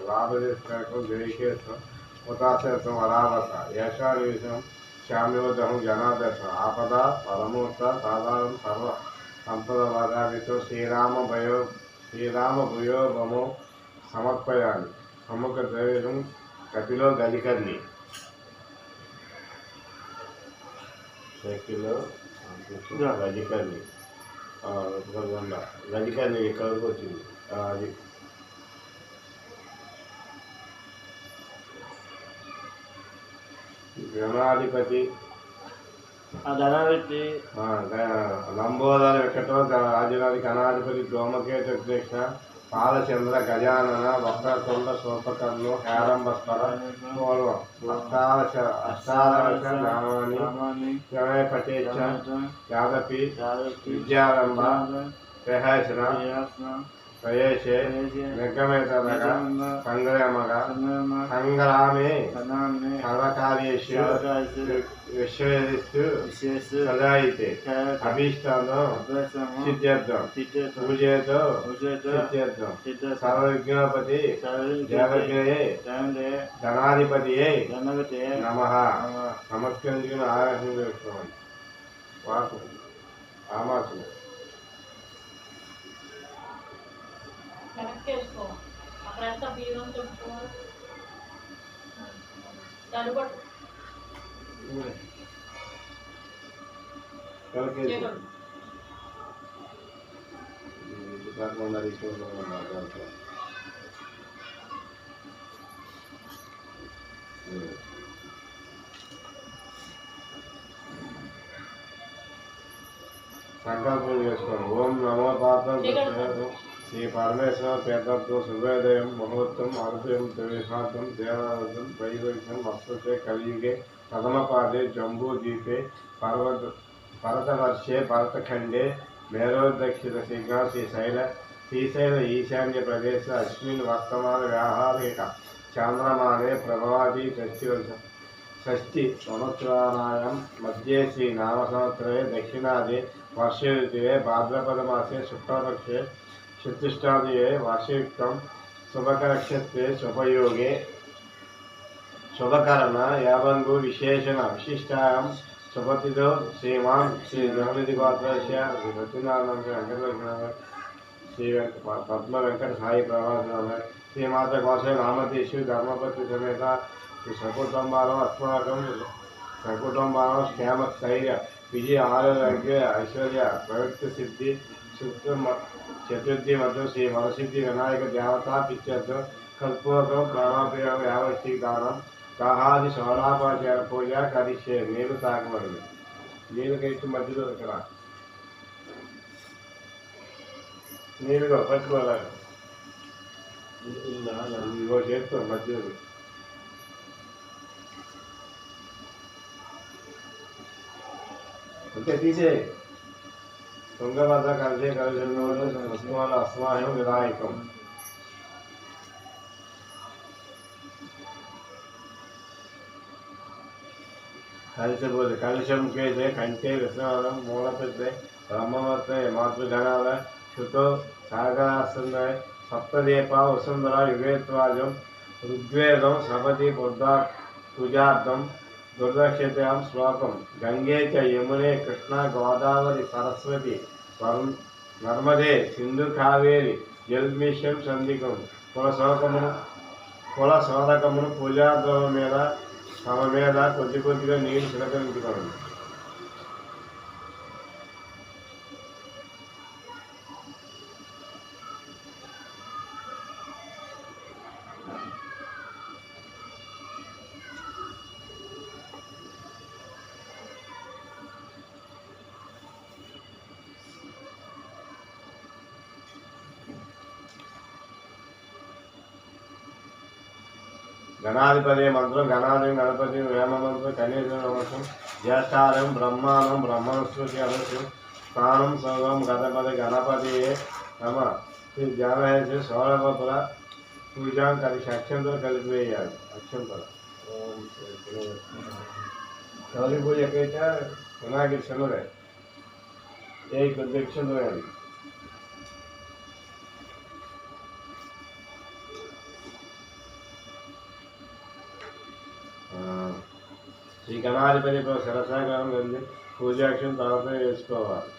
लाभदेशकं जयकेशं उदासेतं वरावस यशानिविषं श्याम्योदहं जनादर्शन आपदा परमोत्त साधारण सर्व संपदवादावितो श्रीरामभूयो ममो समर्पयामि समुखद्रवेशं कपिलो गलिकर्णि शेकिलो गलिकर्णि గదికని ఎక్కడికి వచ్చింది అది గణాధిపతి లంబోదర వెంకటో రాజుగారి గణాధిపతి దోమకేత అధ్యక్ష పాలచంద్ర గజానన వక్రతుండ సోపకర్ణు హేరంబస్వర అష్టాదశ నామాని పటేచ్చ యాదపి విద్యారంభ ప్రహసన ప్రయేశే నిర్గమేతరగ సంగ్రామగ సంగ్రామే సర్వకార్యేషు విశ్వేషు సదాయితే అభీష్టానం సిద్ధ్యర్థం పూజేతో సిద్ధ్యర్థం సర్వవిఘ్నోపతి దేవజ్ఞయే ధనాధిపతియే నమః నమస్కరించుకుని ఆరాధన చేసుకోవాలి వాకు ఆమాసు కనెక్ట్ చేసుకో అక్కడంతా బియ్యం చెప్పుకో తడుబట్టు సంకల్పం చేసుకోండి. ఓం నమో పాత్రం శ్రీ పరమేశ్వర తీర్థత్వం శుభోదయం ముహూర్తం అరుదయం త్రివిహాతం దేవాలయం వైవైక్యం వస్తుతే కలియుగే ప్రథమపాదే జంబూద్వీపే భరతవర్షే భరతఖండే మేరోదక్షిణ శీఘ్ర శ్రీశైల ఈశాన్య ప్రదేశ అస్మిన్ వర్తమాన వ్యాహారిక చాంద్రమానే ప్రభవాది షష్ఠి సంవత్సరాణాయాం మధ్యే శ్రీ నామ సంవత్సరే దక్షిణాది వర్ష ఋతువే భాద్రపద మాసే శుక్లపక్షే చతుష్టాదియే వర్షయుక్తం శుభకరక్షత్రే శుభయోగే శుభకరణ యావంగు విశేషణ విశిష్టాయాం శుభతిథో శ్రీమాన్ శ్రీ జగనిధి గోత్రస్య శ్రీ సత్యనారాయణ వెంకటరత్న శ్రీ పద్మ వెంకట సాయి ప్రవాస శ్రీమాత కోశ రామతీషు ధర్మపతి సమేత శ్రీ సకుటుంబాలం అస్మాకం సకుటుంబాలం క్షేమ స్థైర్య విజయ ఆరోగ్య ఐశ్వర్య ప్రవృత్తి సిద్ధి చతుర్థి మధ్య శ్రీ వరసిద్ధి వినాయక దేవతా పిత్యర్థం కల్పూరం ప్రాణాపయోగ యావస్తి దానం దాహాది సోలాపాచార పూజ కరిష్యే నీళ్ళు తాగబడింది. నీళ్ళు కట్టి మధ్యలో ఇక్కడ నీళ్ళుగా పట్టుకోవాలి ఇగో చేస్తాం మధ్యలో అంతే తీసే తుంగభద్ర కలిసే కలిసి అస్మాయం వినాయకం కలిసిపోతే కలిశం కేసే కంటే విశ్వనాథం మూలపెద్దే బ్రహ్మవర్తే మాతృగణాల శుతో సాగరాస్తుందే సప్తదీప వసుంధర యుగేత్వాజం ఋగ్వేదం సపతి పూజార్థం దుర్దక్షతాం శ్లోకం గంగే చ యమునే కృష్ణ గోదావరి సరస్వతి నర్మదే సింధు కావేరి జల్మిషం సంధికం కుల శోధకమును పూజాద్రవం మీద తమ మీద కొద్ది కొద్దిగా నీరు చిలకరించుకోండి. గణాధిపతి మంత్రం గణాది గణపతి వేమ మంత్రం కనీస నమస్సం జ్యేష్ఠారం బ్రహ్మానం బ్రహ్మణస్పతి అనసు స్థానం సర్వం గణపతి గణపతి నమ శ్రీ జ్ఞానహేసి సౌరభపుర పూజాం కలిసి అక్షంతలు కలిపివేయాలి. అక్షంతలు గౌరీ పూజ ఎక్కడైతే వినాయకుడి శనుడే ఏ కొద్ది అక్షంతలు వేయాలి. శ్రీ గణాధిపతి శిరసాగరం వెళ్ళి పూజాక్షం తర్వాత వేసుకోవాలి.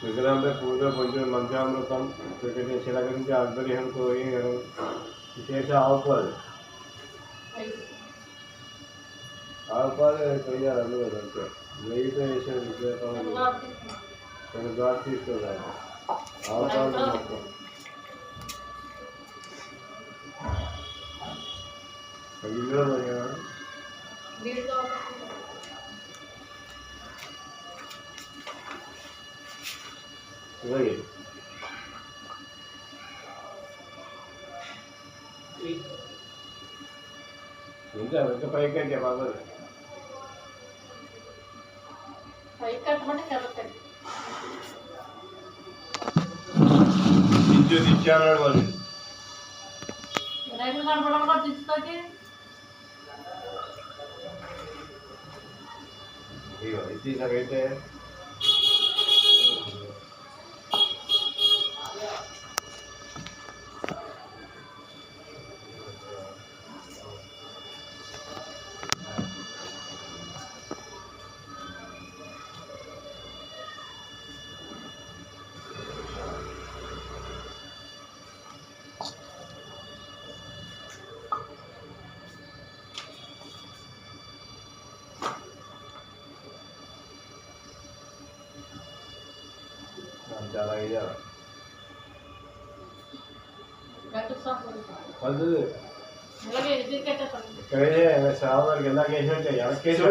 విగ్రహంపై పూజ కొంచెం మంచామృతం చిలకరించి ఆధ్వర్యం కోరి విశేష ఆవుపాలు కొయ్యాలి. అందులో అంతే నెయ్యితో వేసే విశేషం కొన్ని ద్వారా తీసుకోవాలి. ఆవుపాలు మొత్తం ఇందులో ఇలాగే ఇంకా ఇంకా పైకి అంటే బాబు ఇచ్చారు వాళ్ళు తీసాకైతే చాలా ఇయ్యాలి. ఇక్కడే శ్రావణానికి ఎలా వేసినట్టే ఎలకేసి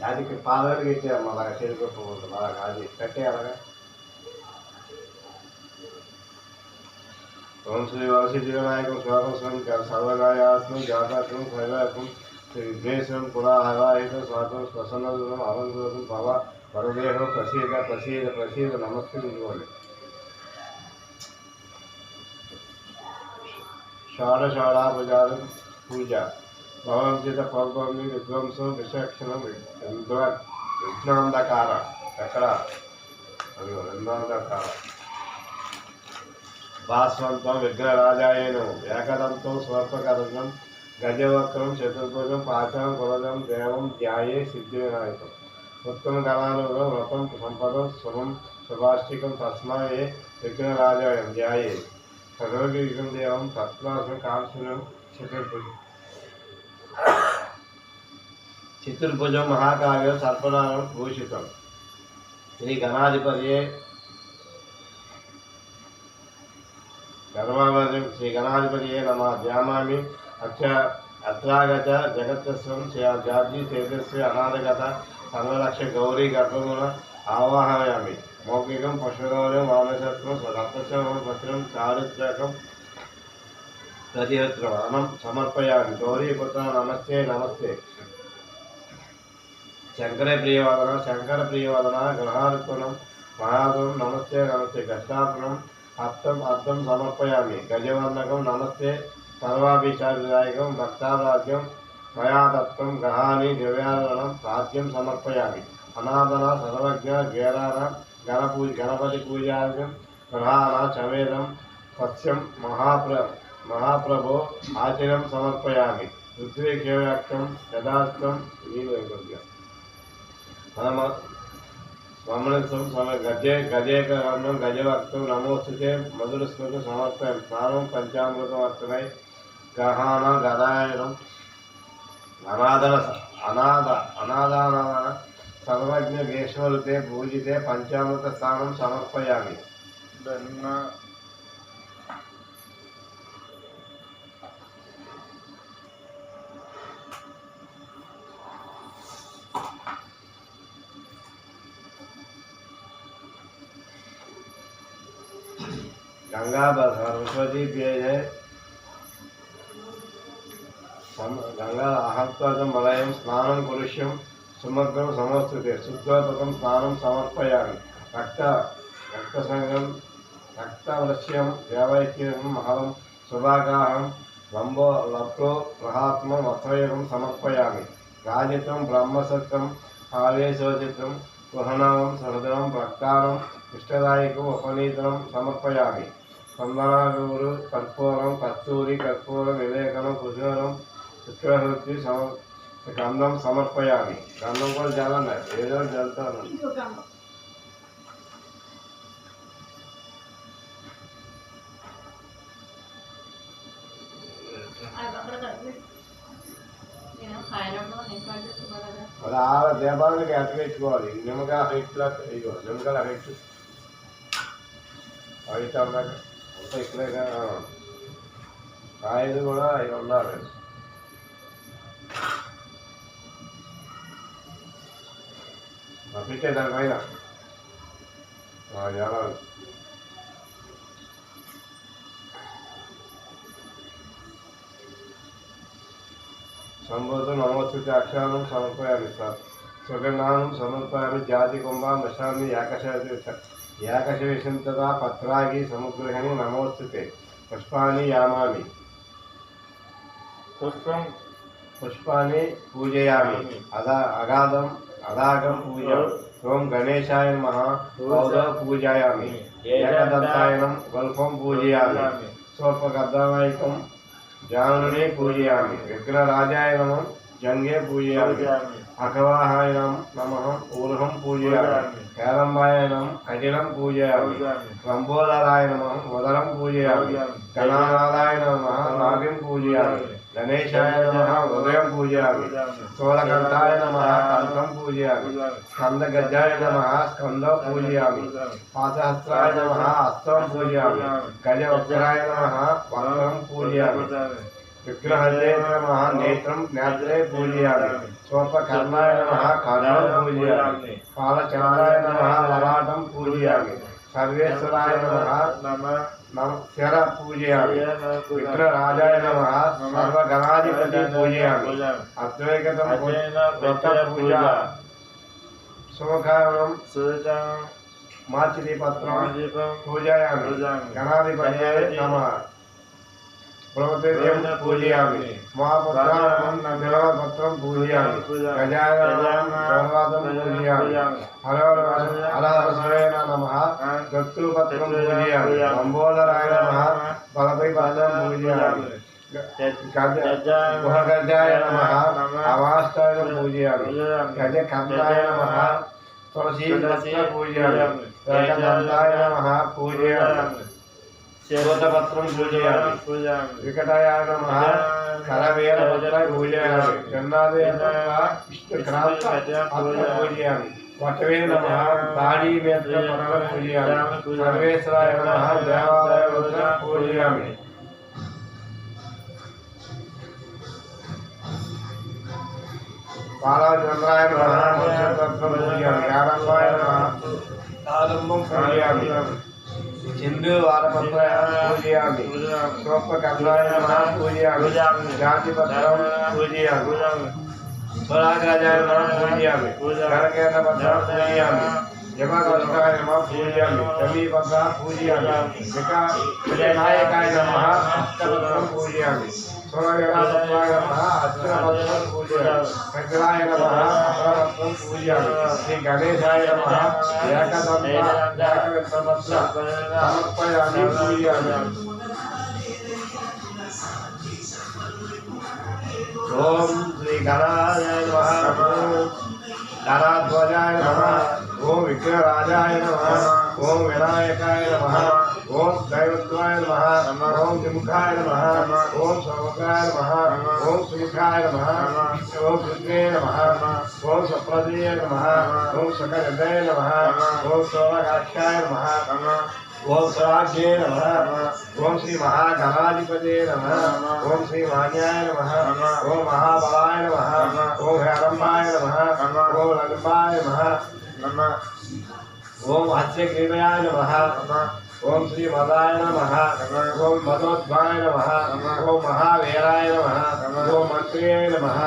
అది పాదాలు కట్టాము అలాగా చేరుకోకపోతుంది అలాగా అది కట్టే అలాగా. ఓం శ్రీ వరసిద్ధి వినాయకం స్వాగతం సర్వగాయాత్మం జాతాత్మం శైలాత్మం విఘ్నేశ్వరం పురాహరాహితం స్వాగతం ప్రసన్నదం అలంకృతం భవ వరదేహం ప్రసీద ప్రసీద ప్రసీద నమస్కరించుకోండి. షాఢషాఢాపజాలం పూజ భవంచిత పౌర్ణమి విధ్వంసం విచక్షణం విఘ్నాంధకార ఎక్కడ విఘ్నాంధకార భాస్వంతం విఘ్నరాజాయనం ఏకదంతం స్వర్పకరంగం గజవక్రం చతుర్భుజం పాచం కులజం దేవం ధ్యాయే సిద్ధి వినాయకం ఉత్తమ కళానుగం వ్రతం సంపదం శుభం శుభాష్టికం తస్మాయే విఘ్నరాజాయం ధ్యాయే సర్వవిఘ్నం దేవం తత్వాసం కాంక్షణం చతుర్భుజం మహాకావ్యం సర్పనామం భూషితం శ్రీ గణాధిపతియే గర్వావరం శ్రీ గణాధిపతియే నమ ధ్యామామి అత్రాగత జగత్స్వం జాతి తేజస్వి అనాథగత సర్వరక్ష గౌరీ గర్భమున ఆవాహయామి మౌఖికం పశుగౌరవం వామసత్వం రక్తశ్రవం పత్రం చారిత్రకం ప్రతిహత్రం అనం సమర్పయామి గౌరీపుత్ర నమస్తే నమస్తే శంకర ప్రియవాదన గ్రహార్పణం మహాదం నమస్తే నమస్తే గష్టార్పణం అర్థం సమర్పయామి గజవందకం నమస్తే సర్వాభిచారిదాయకం భక్తారాజ్యం మయాదత్తం గ్రహాన్ని దివ్యారణం రాజ్యం సమర్పయామి అనాథన సర్వజ్ఞ గేరాన గణపతి పూజార్ఘ్యం గ్రహాన చమేదం సత్యం మహాప్రభో ఆచర్యం సమర్పయామి ఋత్విక్షవ్యాఖ్యం యథార్థం స్మరణిత్వం గజేకరణం గజవక్తం నమోస్తుతే మధుర స్మృతి సమర్పయం స్నానం పంచామృతం అర్థమై గ్రహాణ గదాయనం అనాథాన సర్వజ్ఞ వేశ్వరుతే పూజితే పంచామృత స్నానం సమర్పయామి. गंगा सरस्वती पेय है गंगा आहत्वादं मलयं स्नानं कुरुष्यं समग्रं समस्तुते शुद्धात्मकं स्नानं समर्पयामि रक्तसंगं रक्तवलस्यं देवैक्यं महं सुभागाहं लप्तो ग्रहात्मं वस्त्रयोगं समर्पयामि రాజితం బ్రహ్మసత్వం ఆవేశోచితం గృహణం సహృదయం ప్రక్తారం ఇష్టదాయకం ఉపనీతం సమర్పయామి. చందనాగూరు కర్పూరం కస్తూరి కర్పూరం విలేకనం కుశూరం శుక్రహృతి గంధం సమర్పయామి. గంధం కూడా చాలా ఏదో చల్లుతాను. మరి ఆ దీపానికి అట్టగెట్టుకోవాలి. నిమ్మకాయ హైట్లో ఇగో నిమ్మకాయలు హైట్ హైట్ అన్నాక అంతా ఇక్కడే కాయలు కూడా అవి ఉండాలి. పెట్టే దానిపైన ఎలా సంబోధం నమోస్తుతి అక్షరాలను సమర్పయామి. సుగంధానం సమర్పయామి. జాతి కుంభ మశాన్ని ఏకశేషంతదా పత్రాగి సముగ్రహణి నమోస్తుతే. పుష్పాన్ని యామామి. పుష్పాన్ని పూజయామి. అదాగం పూజ. ఓం గణేశాయ నమః పూజయామి. ఏకదంతాయనం గల్పం పూజయామి. స్వల్పగర్ధనాయకం జానుని పూజయామి. విఘ్నరాజాయ నమః జంగే పూజయామి. అఖవాహాయ నమః ఊర్హం పూజయామి. కేరంబాయ నమః కఠినం పూజయామి. లంబోదరాయ నమః ఉదరం పూజయామి. గణానాథాయ నమః నాభిం పూజయామి. గణేశాయ నమః హృదయం పూజయామి. స్థూలకంఠాయ నమః కంఠం పూజయామి. స్కందగజాయ నమః స్కందం పూజయామి. పాదహస్త్రాయ నమః హస్తం పూజయామి. గజవక్రాయ నమః వక్రం పూజయామి. విగ్రహజే నమః నేత్రం నేత్రే పూజయామి. స్వల్పకర్ణాయ నమః కర్ణం పూజయామి. పాలచంద్రాయ నమః లలాటం పూజయామి. సర్వేశ్వరాయ నమః శర పూజయామి. విగ్రహరాజాయ నమః సర్వగణాధిపతి పూజయామి. అద్వైతం పూజ. శుభకారణం మాచిలీపత్రం పూజయామి. గణాధిపతి నమః ప్రభుత్వం పూజయామి. మహాపుత్రం బిలవపత్రం పూజయామి. గజాననం పూజయామి. హరహరసేన నమః దత్తూపత్రం పూజయామి. లంబోదరాయ నమః బలపై పత్రం పూజయామి. గుహగజాయ నమః అవాష్టాయ పూజయామి. గజకర్ణాయ నమః తులసీ పూజయామి. ఏకదంతాయ నమః పూజయామి. శోధపత్రం పూజయామి. వికటాయ నమః కరవేలపత్ర పూజయామి. విష్ణుక్రాంత పూజయామి. వటవే నమః తాడీమేత్ర పత్రం పూజయామి. సర్వేశ్వరాయ నమః దేవాలయ పూజయామి. బాలచంద్రాయ నమః మోక్షపత్రం పూజయామి. ఆరంభాయ నమః ఆరంభం పూజయామి. సింధు వారపత్ర పూజయామి. స్వల్పకర్ణాయ నమః పూజయామి. జాతిపత్రం పూజయామి. స్వరాగాజాయ నమః పూజయామి. గణకేతపత్రం పూజయామి. యమగోష్ఠాయ నమః పూజయామి. సమీపత్ర పూజయామి. వినాయకాయ నమః అష్టపత్రం పూజయామి. స్వరగణపత్రాయ నమః అర్జునపత్రం పూజయామి. శంకరాయ నమః అపరపత్రం పూజయామి. శ్రీ గణేశాయ నమః ఏకదంతపత్రం సమర్పయామి పూజయామి. ఓం శ్రీ గణాయ నమః. ధరాధ్వజాయ నమః. ఓం విఘ్నరాజాయ నమః. ఓం వినాయకాయ నమః. ఓం దైవత్వాయ నమః. ఓం జిముఖాయ నమః. ఓం సౌముఖాయ నమః. ఓం సుముఖాయ నమః. ఓం రుద్రే నమః. ఓం సప్రదీయ నమః. ఓం సకలదయ నమః. ఓం సోమకాక్షాయ నమః. ఓం స్వరాజ్యే నమః. ఓం శ్రీ మహాగణాధిపతే నమః. ఓం శ్రీ మాన్యాయ నమః. ఓం మహాబలాయ నమః. ఓం హేరంబాయ నమః. ఓం లంబాయ నమః. ఓం హస్యగ్రీవయాయ నమః. ఓం శ్రీ మదాయ నమః. ఓం మదోద్భాయ నమః. ఓం మహావీరాయ నమః. ఓం మంత్రియ నమః.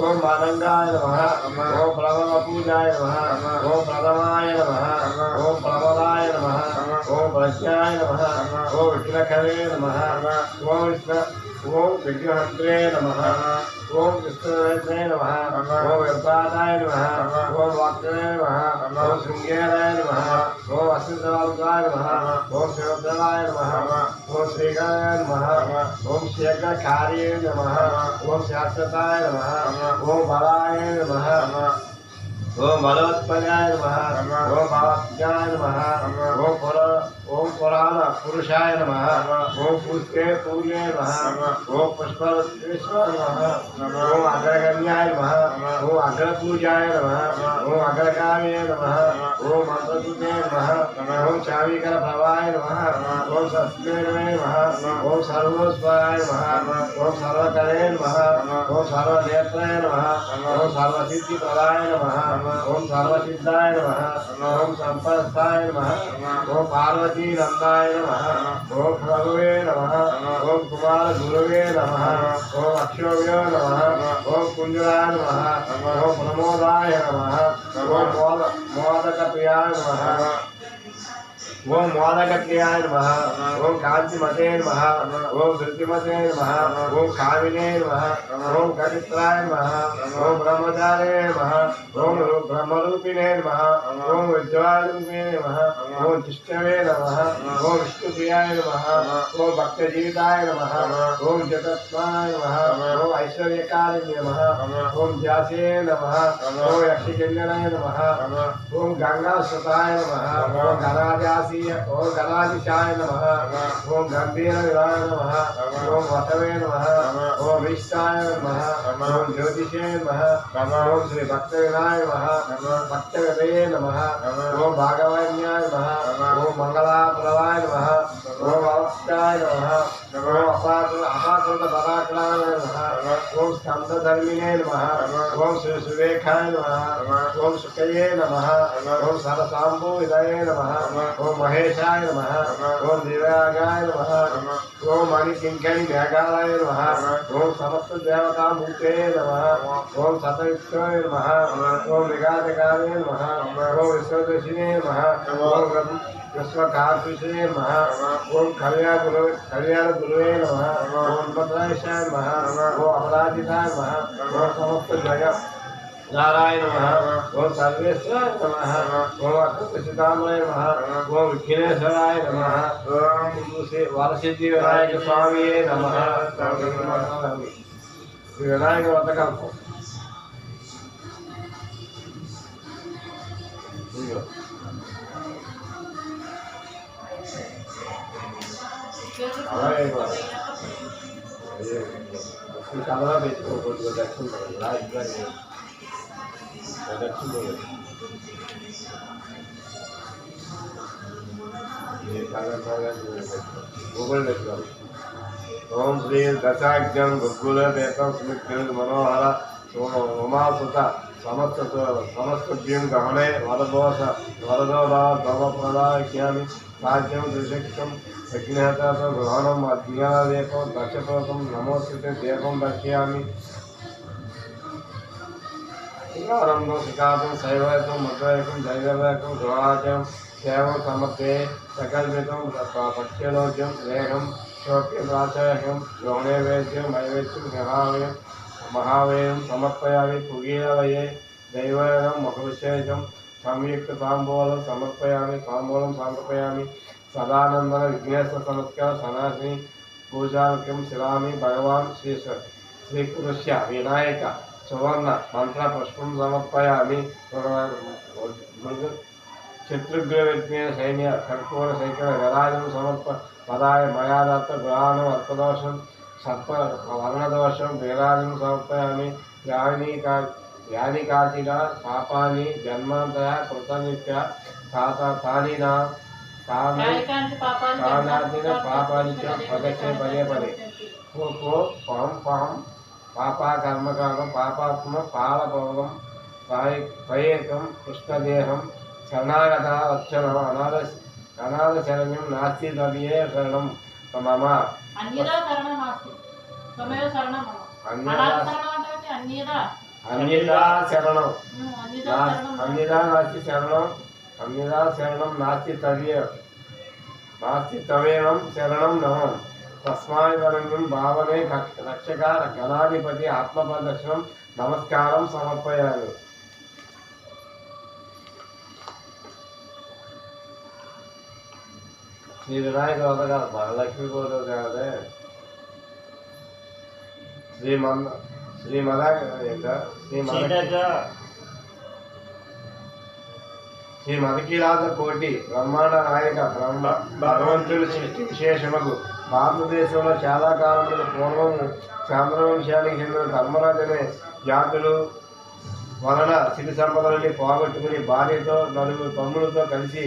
ఓం మానంగాయ నమః. ఓం ప్లవపూజాయ నమః. ఓం ప్రథమాయ నమః. ఓం ప్రబలాయ నమః. ఓం ప్రజ్ఞాయ నమః. ఓం విఘ్నకరే నమః. ఓం ఓం విఘ్నహంత్రే నమః ఓం కృష్ణనేత్రే నమః ఓం వ్యర్థాయ నమః ఓం వాక్యే నమః ఓం శృంగేరాయ నమః ఓం అశ్వత్థాయ నమః ఓం శివద్రాయ నమః ఓం శ్రీకాయ నమః ఓం శేఖరకార్యే నమః ఓం శాశ్వతాయ నమః ఓం బలాయ నమః ఓం బలవత్పదాయ నమః ఓం భావజ్ఞాయ నమః ఓం పురాణ పురుషాయ నమః ఓం పుష్పే పూర్ణే నమః ఓం పుష్పేశ్వర నమః ఓం అగ్రగణ్యాయ నమః ఓం అగ్రపూజాయ నమః ఓం అగ్రకామే నమః ఓం మంత్రదూతే నమః ఓం చావీకర ప్రభాయ నమః ఓం సస్మేనమే నమః ఓం సర్వస్వరాయ నమః ఓం సర్వకరే నమః ఓం సర్వనేత్రాయ నమః ఓం సర్వసిద్ధి ప్రదాయ నమః ఓం సర్వసిద్ధాయ నమః ఓం సంపస్తాయ నమః ఓం పార్వతీ నందాయ నమః ఓం ప్రభువే నమః ఓం కుమార గురువే నమః ఓం అక్షోభ్యో నమః ఓం కుంజరాయ నమః ఓం ప్రమోదాయ నమః ఓం మోదక ప్రియాయ నమః ఓం మోదకప్రియాయ నమః ఓం కాంతిమతే నమః ఓం ధృతిమతే నమః ఓం కామినే నమః ఓం కవిత్రాయ నమః ఓం బ్రహ్మచారే నమః ఓం బ్రహ్మరూపిణే నమః ఓం విద్వారూపిణే నమః ఓం జిష్ణవే నమః ఓం విష్ణుప్రియాయ నమః ఓం భక్తజీవితాయ నమః ఓం జగత్మాయ నమః ఓం ఐశ్వర్యకారిణ్య నమః ఓం వ్యాసే నమః ఓం యక్షకిన్నరాయ నమః ఓం గంగాసుతాయ నమః ఓం గణాజాసి ఓం గణాధిశాయ నమః ఓం గంభీర విరాయ నమః ఓం వసవే నమః ఓం విష్టాయ నమః ఓం జ్యోతిషే నమః ఓం శ్రీ భక్త వినాయ నమః భక్త వినయే నమః ఓం భాగవన్యాయ నమః ఓం మంగళాప్రదాయ నమః ఓం అవస్థాయ నమః ఓం అపాకృత పరాక్రాయ నమః ఓం స్కందధర్మిణే నమః ఓం శ్రీ సురేఖాయ నమః ఓం శుకయే నమః ఓం సరసాంబో విదయే నమః ఓం మహేశాయ నమః ఓం దివ్యాగాయ నమః ఓం మణికింకణి మేఘాలయ నమః ఓం సమస్త దేవతామూర్తే నమః ఓం సతయుక్తాయ నమః ఓం విఘాతకారే నమః ఓం విశ్వదర్శినే నమః ఓం విశ్వకార్తుషే నమః ఓం కళ్యాణ గురువే నమః ఓం భద్రాశాయ నమః ఓం అపరాజితాయ నమః ఓం సమస్త జగ నారాయణ నమః ఓం సర్వేశ్వరాయ నమః ఓం అకృతసితామయ నమః ఓం విఘ్నేశ్వరాయ నమః ఓం శ్రీ వరసిద్ధి వినాయక స్వామియే నమః శ్రీ వినాయక వ్రతకల్పం అలాగే కలరా పెట్టుకోకూడదు దక్షిణ ఓం శ్రీ దశాఖ్యం గుగ్గులేకం స్మిత్ మనోహర ఉమాసుత సమస్తభ్యం గహనే వరదోదావప్రదాఖ్యామి రాజ్యం త్రిశక్తం యజ్ఞహత గ్రహణం అజ్ఞానదేకం దక్షతోకం నమోస్తుతే దేవం దర్శయామి రంగం శిఖాతం శైవకం మధ్వైకం దైవవేకం గృహాచం సేవం సమర్పే సకల్పితం పక్షలోక్యం వేగం శోక్యం ప్రాచార్యం గౌణైవేద్యం నైవేద్యం మహావేయం సమర్పయామి కుగీరవయే దైవవేదం మహవిశేషం సంయుక్త తాంబూలం సమర్పయామి తాంబూలం సమర్పయామి సదానందన విఘ్నేశ్వర సమస్కార సనాసిని పూజాముఖ్యం శిలామి భగవాన్ శ్రీకృష్ణ వినాయక సువర్ణ మంత్ర పుష్పం సమర్పయామి శత్రుఘ్న విఘ్న సైన్య కర్పూర సైకర గరాజం పదాయ మయాదత్త గ్రహాణం అర్థదోషం సర్ప వర్ణదోషం వీరాజం సమర్పయామి యానికాచిన పాపాని జన్మాంతర కృతనిత్య తానిన పాపానిత్య పదచ్చే పదే పదే కో పం పం పాపా కర్మకాలం పాపాత్మ పాలభోగం పయేకం కృష్ణదేహం శరణాగత వచ్చనం అనాథ శరణ్యం నాస్తి ద్రవ్యే శరణం మమ అన్యదా శరణం నాస్తి తవేవం శరణం నమం తస్మాత్వరణ్యం భావనే రక్షక గణాధిపతి ఆత్మప్రదర్శనం నమస్కారం సమర్పయామి. శ్రీ వినాయక వ్రత కాదు, వరలక్ష్మి కూడా కాదే. శ్రీ మదకీలాద కోటి బ్రహ్మాండ నాయక భగవంతుడి సృష్టి విశేషముకు భారతదేశంలో చాలా కాలంలో పూర్వం చాంద్రవంశానికి చెందిన ధర్మరాజు అనే జాతులు వలన సిరి సంపదలని పోగొట్టుకుని భార్యతో నలుగురు తమ్ములతో కలిసి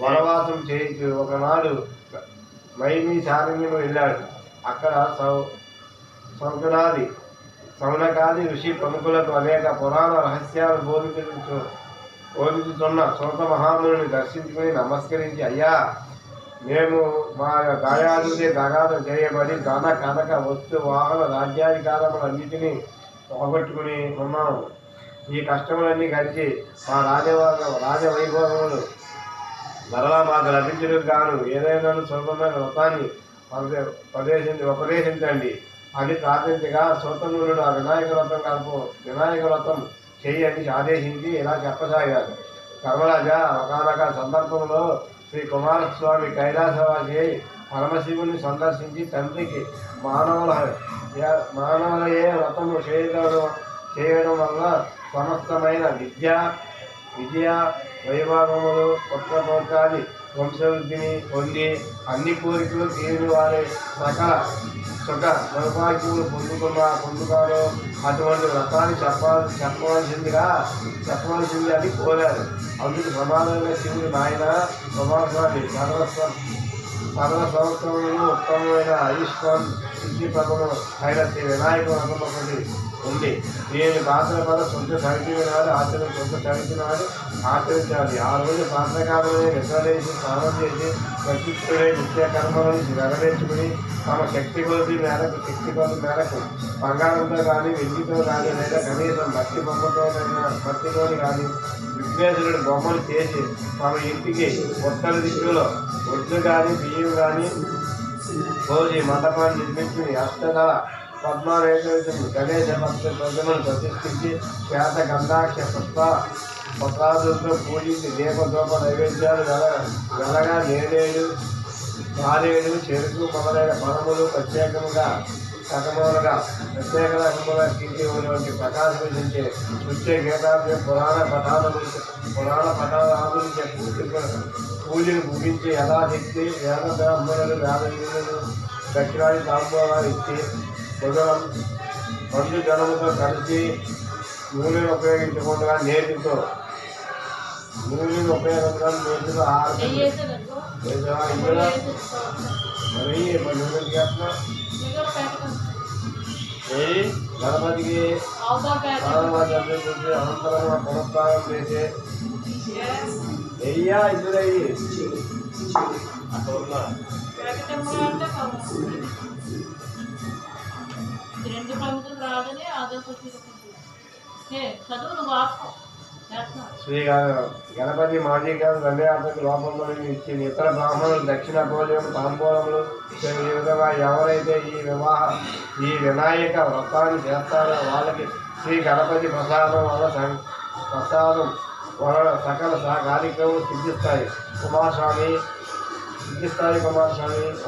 వనవాసం చేయించు ఒకనాడు మైమి శారణ్యం వెళ్ళాడు. అక్కడ సౌనకాది ఋషి ప్రముఖులకు అనేక పురాణ రహస్యాలు బోధించుతున్న సోత మహాముని దర్శించుకుని నమస్కరించి, అయ్యా, మేము మా దాయాదులే దగాదం చేయబడి ధన కనక వస్తు వాహన రాజ్యాధికారములన్నిటినీ పోగొట్టుకుని ఉన్నాము. ఈ కష్టములన్నీ గడిచి మా రాజవైభవములు మరలా మాకు లభించడానికి గాను ఏదైనా సులభమైన వ్రతాన్ని ఉపదేశించండి అని ప్రార్థించగా సోతమునుడు ఆ వినాయక వ్రతం చెయ్యని ఆదేశించి ఇలా చెప్పసాగారు. ధర్మరాజా, ఒకనొక సందర్భంలో శ్రీ కుమారస్వామి కైలాసవాసి పరమశివుని సందర్శించి తండ్రికి మానవులయే వ్రతము చేయడం వల్ల సమస్తమైన విద్య వైభవములు పుత్రపౌత్రాది వంశవృద్ధిని పొంది అన్ని కోరికలు తీరిన వారి సకల సుఖ సౌభాగ్యములు పొందుతారో అటువంటి వ్రతాన్ని చెప్పవలసింది అని కోరారు. అందుకు సమానంగా శివుడు, నాయన కుమారస్వామి, సర్వ సంవత్సరములను ఉత్తమమైన ఆయుష్మాన్ సిద్ధి ప్రథము అయిన శ్రీ వినాయక వ్రతం ఒకటి ఉంది. దీని భాద్రపద సొంత చరిత్ర నాడు ఆచరించాలి. ఆ రోజు ప్రాతకాలమే నిద్రలేసి స్నానం చేసి ప్రతిష్ఠుడై నిత్య కర్మలను నెరవేర్చుకుని తమ శక్తి కొద్ది మేరకు బంగారంతో కానీ వెండితో కానీ లేదా కనీసం మట్టితో కానీ విఘ్నేశ్వరుడు బొమ్మలు చేసి తమ ఇంటికి ఉత్తర దిక్కులో ఒడ్లు కానీ బియ్యం కానీ పోసి మండపాన్ని నిర్మించుకుని అష్టదళ పద్మారేఖను గణేశ ప్రతిమను ప్రతిష్ఠించి శ్వేత గంధాక్ష పత్రాదులతో పూజించి దీపదూప నైవేద్యాలు వెలగా నేరేడు మారేడు చెరుకు మొదలైన ఫలములు ప్రత్యేక రకములుగా కింది ఉన్నటువంటి ప్రకాశించే నృత్య గీతాభ్యం పురాణ పఠానాదులు పూజలు ముగించి యథాశక్తి వేద బ్రాహ్మణులు వేదవీరులను దక్షిణాది తాంబూలాలు ఇచ్చి బంధు జనముతో కలిసి నూనెను ఉపయోగించకుండా నేతితో ఆహారం గణపతికి అనంతరం పునఃప్రారం చేసే వెయ్యా ఇద్దరయ్యి శ్రీ గణపతి మాజీ గారు దండయాత్రకు లోపంలో ఇచ్చిన ఇతర బ్రాహ్మణులు దక్షిణ భోజనం తాంబూలములు ఈ విధంగా ఎవరైతే ఈ వినాయక వ్రతాన్ని చేస్తారో వాళ్ళకి శ్రీ గణపతి ప్రసాదం వలన సకల కార్యక్రమాలు సిద్ధిస్తాయి. కుమారస్వామి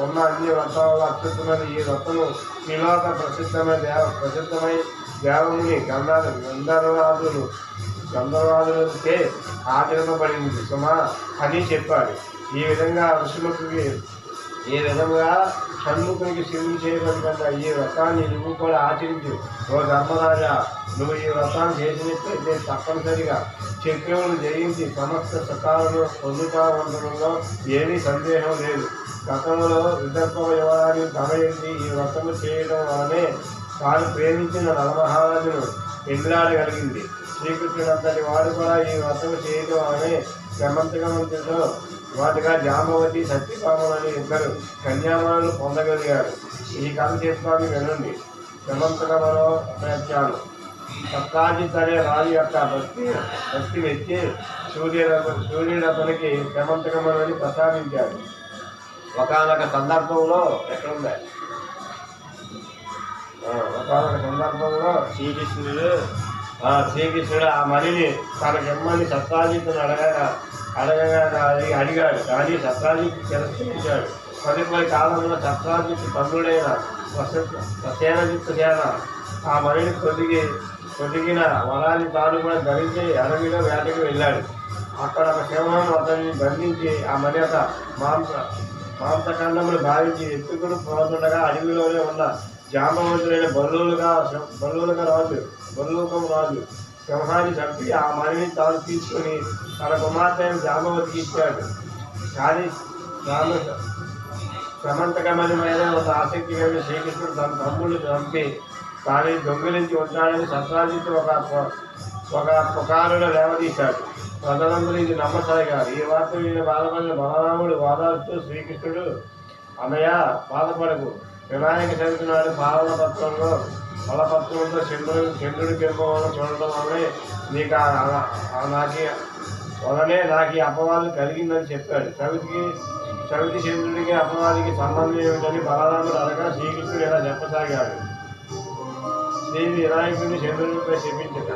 ఉన్న అన్ని వ్రతాలలో అత్యుత్తమైన ఈ వ్రతము శ్రీలోక ప్రసిద్ధమై దేవముని గంధర్వాదులకే ఆచరింపబడింది సుమా అని చెప్పాడు. ఈ విధంగా షణ్ముఖునికి శివుని చేయబడిన ఈ వ్రతాన్ని నువ్వు కూడా ఆచరించు. ఓ ధర్మరాజా, నువ్వు ఈ వ్రతాన్ని చేసినట్లయితే తప్పనిసరిగా శత్రువులను జయించి సమస్త సుఖాలను పొందుతా ఉండడంలో ఏమీ సందేహం లేదు. గతంలో విదర్భ యువరాన్ని తమయించి ఈ వ్రతము చేయడం వలనే తాను ప్రేమించిన నలమహారాజును ఎదురాడగలిగింది. శ్రీకృష్ణుడంతటి వాడు కూడా ఈ వ్రతము చేయడం వలనే సమంతకమంత్రితో వాటిగా జాంబవతి సత్యపామని ఇద్దరు కన్యామాలను పొందగలిగారు. ఈ కథ చెప్పాలని వినండి. సమంతకమనో ప్రయత్నాలు సత్తాజిత్ అనే రాజు యొక్క భక్తి మెచ్చి సూర్యుడు అతనికి సమంతకమనని ప్రసాదించాడు. ఒకానొక సందర్భంలో ఎక్కడుంది ఒకానొక సందర్భంలో శ్రీకృష్ణుడు ఆ మణిని తనకిమ్మని సత్రాజిత్తును అడగగా అడిగాడు. కానీ సత్రాజిత్తు తిరస్కరించాడు. తదుపరి కాలంలో సత్రాజిత్తు తమ్ముడైన సేనజిత్తు సేన ఆ మణిని కొద్దిగిన వరాన్ని తాను కూడా ధరించి అడవిలో వేటకి వెళ్ళాడు. అక్కడ ఒక సింహం అతన్ని బంధించి ఆ మణి యొక్క మాంసఖండములు భావించి ఎత్తుకుని పోతుండగా అడవిలోనే ఉన్న జాంబవంతుడైన బల్లూకం రాజు సింహాన్ని చంపి ఆ మణిని తాను తీసుకుని తన కుమార్తె జాంబవతికి ఇచ్చాడు. కానీ సమంతకమణి మీద ఒక ఆసక్తి కలిగిన శ్రీకృష్ణుడు తన తమ్ముడు చంపి తాను దొంగిలించి ఉంటాడని సత్రాజిత్తు ఒక పుకారులో లేవదీశాడు. ప్రజలందరూ ఇది నమ్మసాగారు. ఈ వార్త విని బాధపడిన బలరాముడు వాదాడుతూ శ్రీకృష్ణుడు, అన్నయ్య బాధపడకు, వినాయక చవితి నాడు బలపత్రంలో చంద్రుడి కింపవనం చూడటం వల్లనే నాకు ఈ అపవాదం కలిగిందని చెప్పాడు. చవితి చంద్రుడికి అపవాదికి సంబంధం ఏమిటని బలరాముడు అనగా శ్రీకృష్ణుడు ఇలా చెప్పసాగాడు. శ్రీ వినాయకుడిని చంద్రుడిపై చెప్పించట.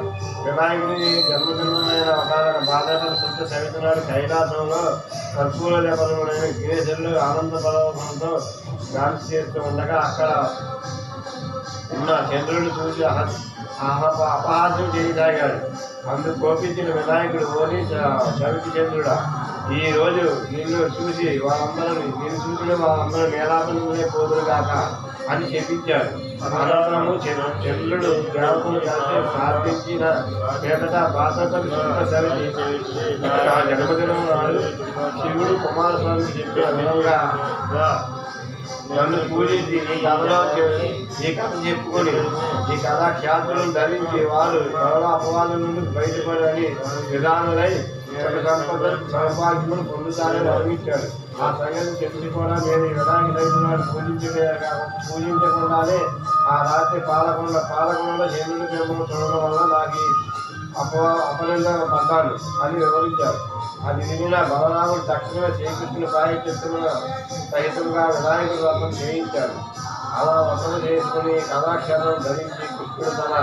వినాయకుడి జన్మదినమైన ఒకనొక భాద్రపద శుద్ధ చవితి నాడు కైలాసంలో కర్పూర జపరుడైన గిరిశరుడు ఆనంద బలవంతో డాన్స్ చేస్తూ ఉండగా అక్కడ ఉన్న చంద్రుడిని చూసి అపహాస్యం చేయసాగాడు. అందుకు కోపించిన వినాయకుడు, ఓని చవితి చంద్రుడా, ఈ రోజు నిన్ను చూసిన వాళ్ళందరూ మేళాపనే పోదురుగాక అని చెప్పించాడు. అనంతరము చంద్రుడు దేవతను కలిసి ప్రార్థించిన పేదట భాద్రపద శుద్ధ చవితి జన్మదినం నాడు శివుడు కుమారస్వామికి చెప్పిన విధంగా నన్ను పూజించి ఈ కథ చెప్పుకొని ఈ కథ ఖ్యాతులను ధరించి వారు త్వరలో అపవాదం నుండి బయటపడని విధానులై సంపద సౌభాగ్యమును పొందుతారని వర్ణించాడు. ఆ సంగతి తెలిసి కూడా నేను ఈ విధానికి రైతునాడు పూజించకుండానే ఆ రాత్రి పాలకొండలో చంద్రుడి ప్రేమను చూడడం వల్ల నాకు అపనిందన పడ్డాను అని వివరించారు. అది వినిన బలరాముడు తక్షణమే శ్రీకృష్ణుని ప్రాయశ్చిత్తమున సహితంగా వినాయకుడి వ్రతం చేయించాడు. అలా వ్రతం చేసుకుని కథాక్షేత్రం ధరించి కృష్ణుడు తన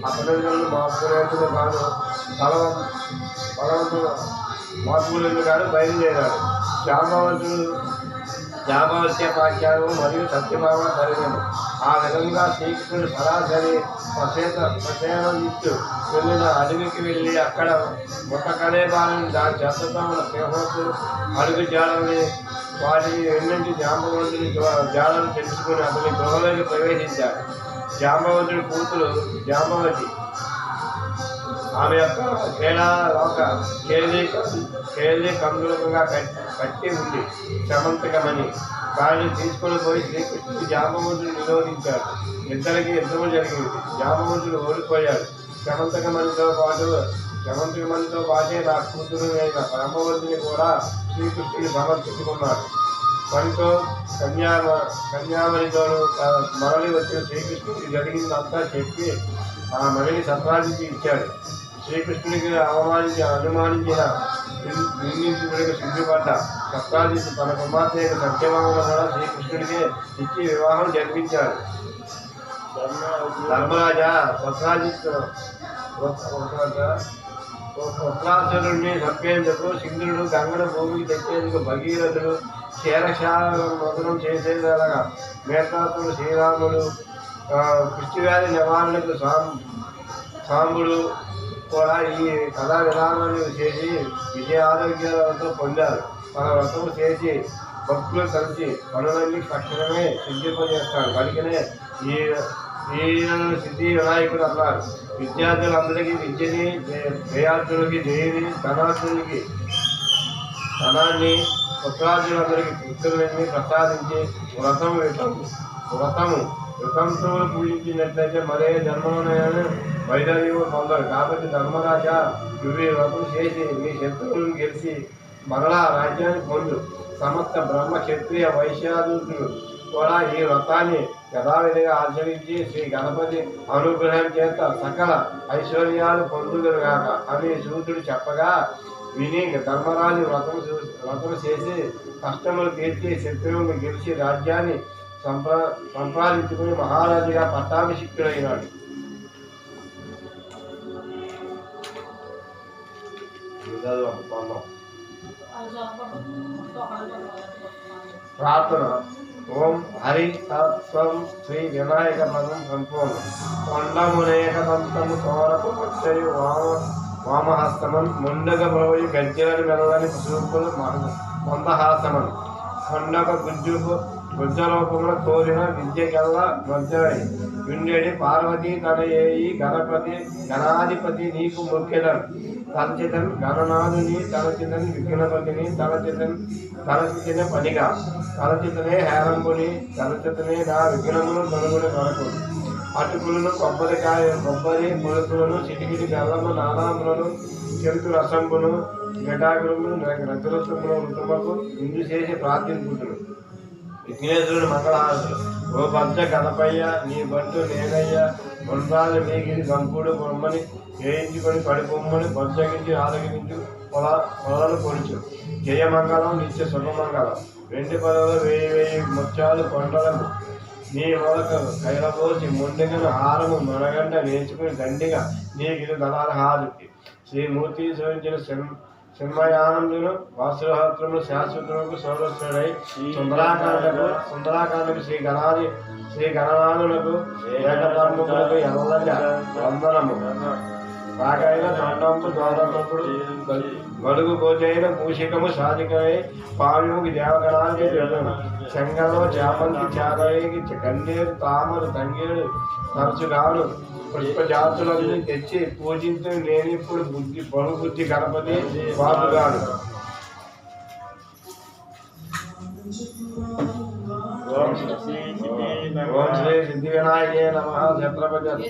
అపనిందనలు మార్పులేందుకు గాను బయలుదేరాడు. జాంబవత్య పాఖ్యానం మరియు సత్యభామ జరిగాను. ఆ విధంగా శ్రీకృష్ణుడు సరాసరి ప్రసేనజిత్తు వెళ్ళిన అడవికి వెళ్ళి అక్కడ ముట్టకలేబాలని దాని చెత్తతో ఉన్న సింహత్తు అడుగు జాలని వాటిని ఎన్నింటి జాంబవంతుని జాలను తెలుసుకుని అతని గృహలోకి ప్రవేశించాడు. జాంబవంతుడి కూతురు జాంబవతి ఆమె యొక్క కేళి కందులకంగా కట్టి ఉంది సమంతకమని. దాన్ని తీసుకొని పోయి శ్రీకృష్ణుడు జాంబవంతుడు నిరోధించాడు. ఇద్దరికి యుద్ధము జరిగింది. జాంబవంతుడు ఓడిపోయాడు. సమంతకమణితో పాటే నా కూతురు అయిన బ్రహ్మవంతుని కూడా శ్రీకృష్ణుని సమర్పించుకున్నాడు. మనతో కన్యామణితోనూ మరలి వచ్చిన శ్రీకృష్ణుడికి జరిగిందంతా చెప్పి ఆ మణిని సత్రాజికి ఇచ్చాడు. శ్రీకృష్ణుడికి అనుమానించిన నిందితుడికి సిగ్గుపడ్డ సత్రాజిత్తు తన కుమార్తె సత్యభామను కూడా శ్రీకృష్ణుడికి ఇచ్చి వివాహం జరిపించాడు. ధర్మరాజా వృత్రాసురుడిని చంపేందుకు సింధుడు గంగను భూమికి తెచ్చేందుకు భగీరథుడు క్షీరక్షామదనం చేసేదలగా మేతాతుడు శ్రీరాముడు కృష్ణవ్యాధి నివారణకు సాంబుడు కూడా ఈ కథా విధానాన్ని చేసి విజయారోగ్యాలతో పొందారు. మన వ్రతము చేసి భక్తులు కలిసి పనులన్నీ తక్షణమే సిద్ధింపజేస్తారు. కనుకనే ఈయనను సిద్ధి వినాయకుడు అన్నారు. విద్యార్థులందరికీ విద్యని, జయార్థులకి జయని, ధనార్థులకి ధనాన్ని, పుత్రార్థులందరికీ పుత్రులని ప్రసాదించి వితంతువులు పూజించినట్లయితే మరే జన్మలోనైనా వైదవ్యం పొందరు. కాబట్టి ధర్మరాజా, నువ్వు వ్రతం చేసి మీ శత్రువులను గెలిచి మరలా రాజ్యాన్ని పొందు. సమస్త బ్రహ్మ క్షత్రియ వైశ్యాదులు కూడా ఈ వ్రతాన్ని యథావిధిగా ఆచరించి శ్రీ గణపతి అనుగ్రహం చేత సకల ఐశ్వర్యాలు పొందుదురుగాక అని సూతుడు చెప్పగా విని ధర్మరాజు వ్రతం చేసి కష్టములు తీర్చి శత్రువులను గెలిచి రాజ్యాన్ని సంపాదించుకుని మహారాజుగా పట్టాభిషిక్తుడైనాడు. ప్రార్థన. ఓం హరి తత్వం శ్రీ వినాయక పదం సంపూర్ణం. కొండమునేక దంతము తోరకు వచ్చయు వామహస్తమన్ ముండగ భోయి గజ్జలని మెల్లని చూపులు మందహాసమన్ కొండక గుజ్జరూపమున కోరిన విద్యకెల్లా మధ్యమై విండెడి పార్వతి తనయేయి గణాధిపతి నీకు మొక్కెదన్ తలచితన్ గణనాథుని తలచితన్ విఘ్నపతిని తలచితన పనిగా తలచితనే హేరంబుని తలచితనే నా విఘ్నమును తొలగుని కొరకు అటుకులను కొబ్బరి పొలుపులను చిటికిటి బెల్లము నానాములను చెరుకు రసంబును గటాకులను రజరసమును ఋతుమకు ఇందు చేసి ప్రార్థించుకుంటును. విఘ్నేశ్వరుడు మంగళహారతులు. ఓ పంచ గణపయ్య నీ బంటు నేనయ్య గుండ్రాలు మేగిరి గంపుడు బొమ్మని వేయించుకొని పడిబొమ్మని బొజ్జగించి ఆరగించు పొలాలు పొడుచు జయమంగళం నిత్య శుభమంగళం. వెండి పదవులు 1000 ముత్యాలు కొండలకు నీ మొదక కైలపోసి ముందుగను హారము మనగంట నేర్చుకుని దండిగా నీకు దళాల హారతి. శ్రీమూర్తి సూచించిన సింహయానందును వాసుహత్రములు శాశ్వతములకు సౌరస్సుడై సుందరాకాండకు శ్రీ గణనాథులకు ఏకధర్మములకు ఎల్లగా వందనము. రాగైన దండంపు ద్వారముడు గడుగు కోచైన మూషికము సాధికమై పావ్యముకి దేవగణానికి చెంగలో చాపంతి చాదైకి గన్నేరు తామరు తంగేడు తరచుగాను పుష్పజాతులన్నీ తెచ్చి పూజించు నేనిప్పుడు బహుబుద్ధి గణపతి బాబుగాడు. ఓం శ్రీ సిద్ధి వినాయకే నమః. ఛత్రపతి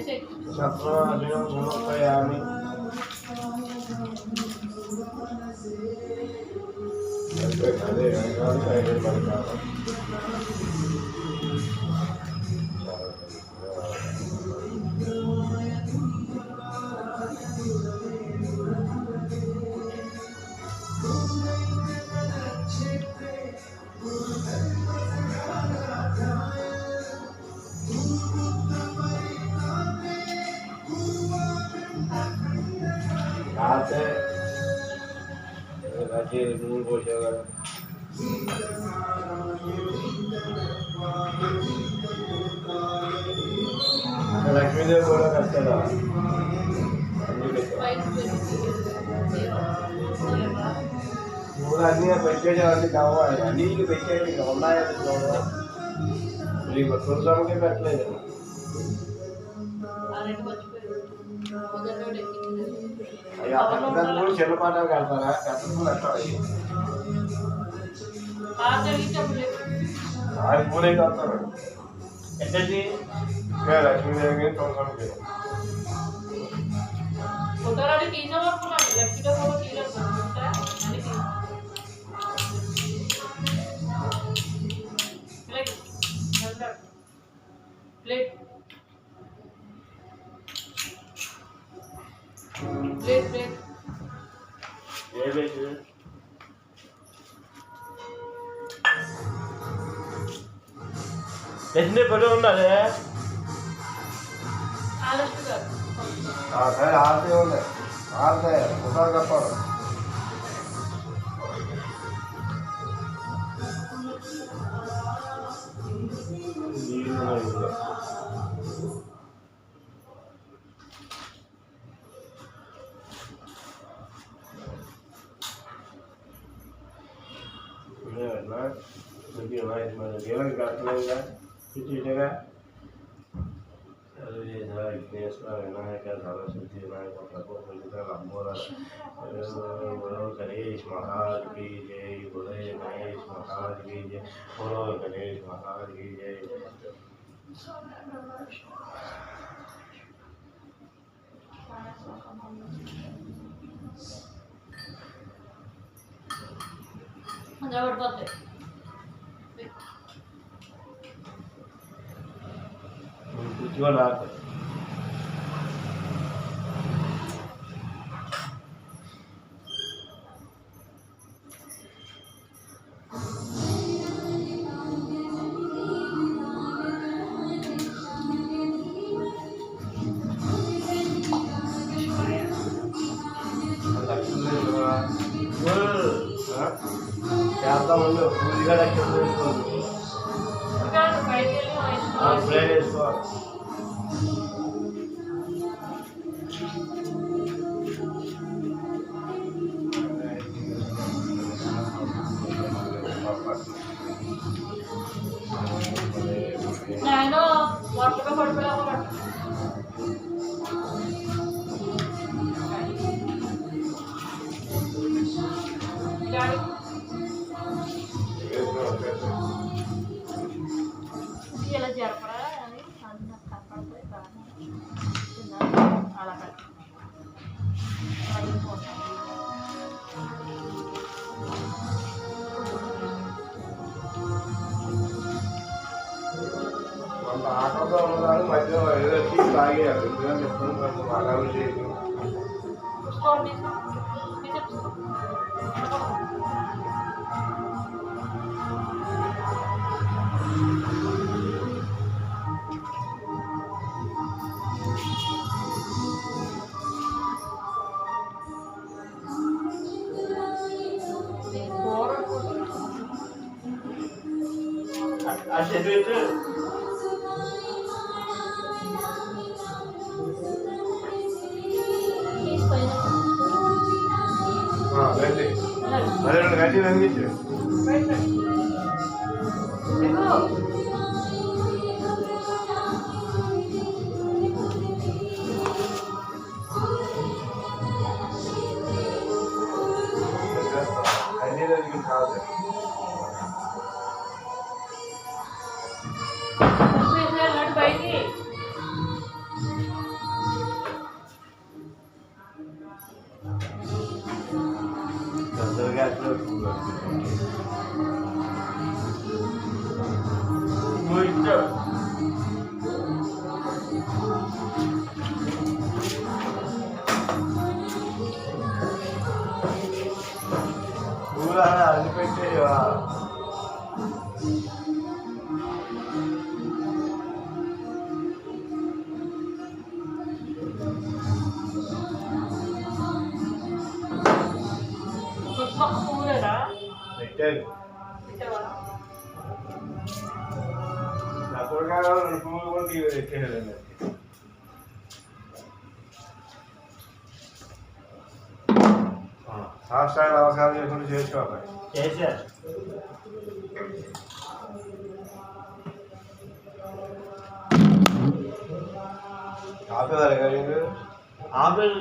శత్రునాశనం సమర్పయామి. నూనె పోసేవారు లక్ష్మీదేవి కూడా కట్టారా? ఇప్పుడు అన్నీ పెట్టేసేవాడిని కావాలి, అన్నిటికి పెట్టేది ఇంకా ఉన్నాయని తులసమ్మకే పెట్టలేదు. అయ్యా పెద్ద కూడా చిన్న పాటలు కడతారా? పెద్ద కట్టాలి అది పూలే కడతారు. ఎట్టండి లక్ష్మీదేవి తులసమ్మకి ఎన్ని పని ఉన్నది సరే ఆరతి ఉంది ఆరతాయి ఒకసారి కప్పాలి. దేవునికి కట్టలేదుగా ఇటుగా విఘ్నేశ్వర వినాయక సరస్వతి వినాయక ప్రకోపలిత లంబోదర గణేష్ మహారాజ్ की जय. बोले गणेश महाराज की जय. बोलो गणेश महाराज की जय. उज्ज्वल అంతా ముందు పూజగా లక్ష్యం వేసుకోండి. బయటికి వెళ్ళి ప్రేర్ వేసుకోవాలి. నేను వరుసగా పడిపోయావు ఇలా జరపరా అని కనపడుతుంది అలా కొంత ఆటంతో ఉన్నదాన్ని మధ్యలో ఏదో టీ తాగేయాలి. ఎందుకంటే ఎప్పుడు కొంచెం అలవాటు చేయదు. ఆ చెట్టు అయితే గడ్డి మరి రెండు గడ్డి వెంగించు. అన్ని రోజులు కాదు. బయటికి అది పెట్టేవా పెట్టాను. నా కొడుకు పువ్వులు కూడా పెట్టేయాలండి. సాష్టాంగ నమస్కారం చేసుకుంటూ చేసుకోవాలి. చేశారు. ఆపేదారు కదా ఆపేది